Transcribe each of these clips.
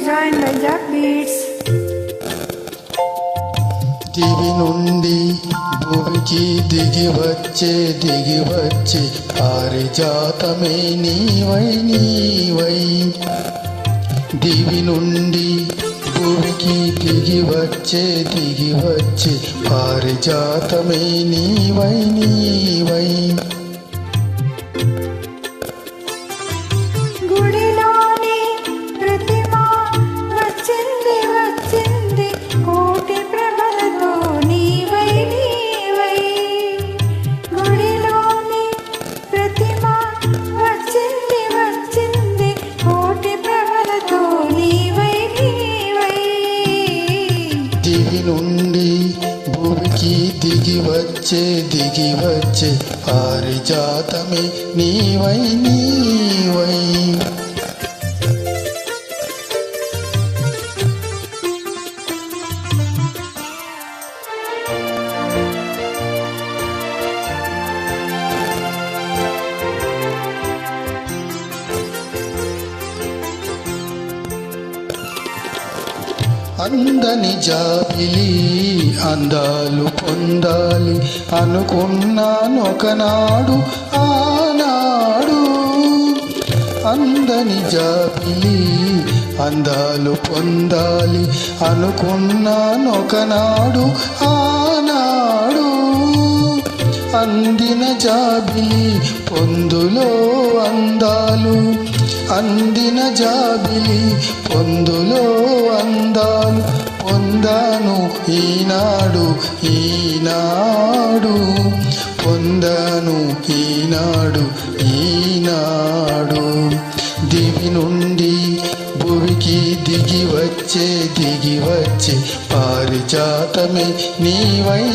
joined by Jack Beats. దివి నుండి భూమికి దిగి వచ్చే పారిజాతమే నీవై దివి నుండి భూమికి దిగి వచ్చే పారిజాతమే నీవై గుడిలోని ప్రతిమ వచ్చింది కోటి ప్రభలతో నీవై గుడిలోని ప్రతిమ వచ్చింది కోటి ప్రభలతో నీవై దివి నుండి భూమికి దిగి వచ్చే పారిజాతమే నీవై అందని జాబిలి అందాలు పొందాలి అనుకున్నానొకనాడు ఆనాడు అందని జాబిలి అందాలు పొందాలి అనుకున్నానొకనాడు ఆనాడు అందిన జాబిలి పొందులో అందాలు అందిన జాబిలి పొందులో అందాలు పొందాను ఈనాడు పొందాను ఈనాడు దివి నుండి భూమికి దిగి వచ్చే పారిజాతమే నీవై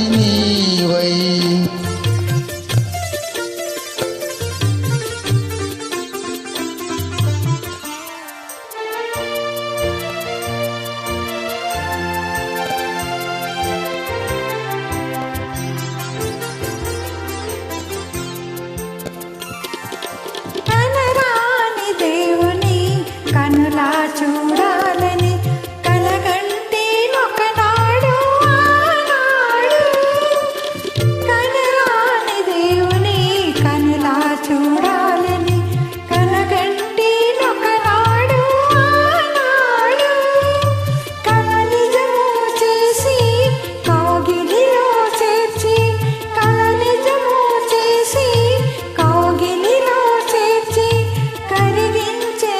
కనులా చూడాలని కలగంటి ఒకనాడు ఆనాడు కనరాని దేవుని కనులా చూడాలని కలగంటి ఒకనాడు ఆనాడు కల నిజము చేసి కౌగిలిలో చేర్చి కల నిజము చేసి కౌగిలిలో చేర్చి కరిగించే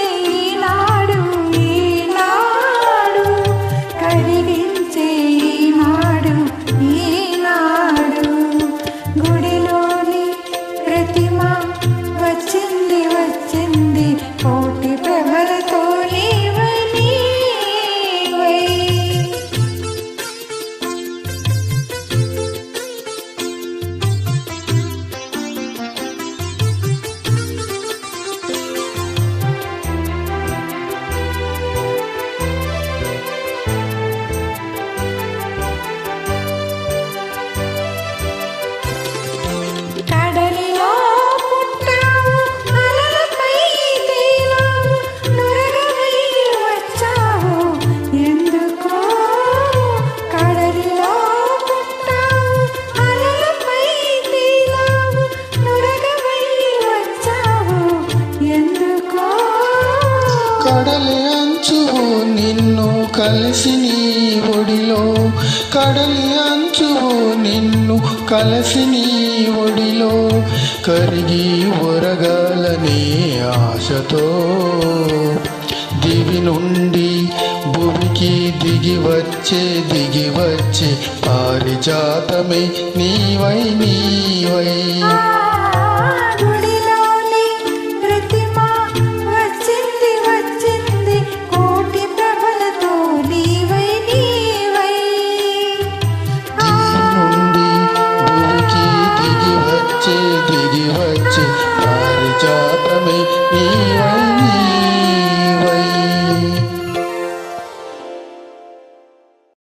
గుడిలోని ప్రతిమ వచ్చింది కోటి ప్రభలతో నీవై కడలి అంచు నిన్ను కలిసి నీ ఒడిలో కడలి అంచు నిన్ను కలిసి నీ ఒడిలో కరిగి ఒరగాలనే ఆశతో దివి నుండి భూమికి దిగి వచ్చే పారిజాతమే నీవై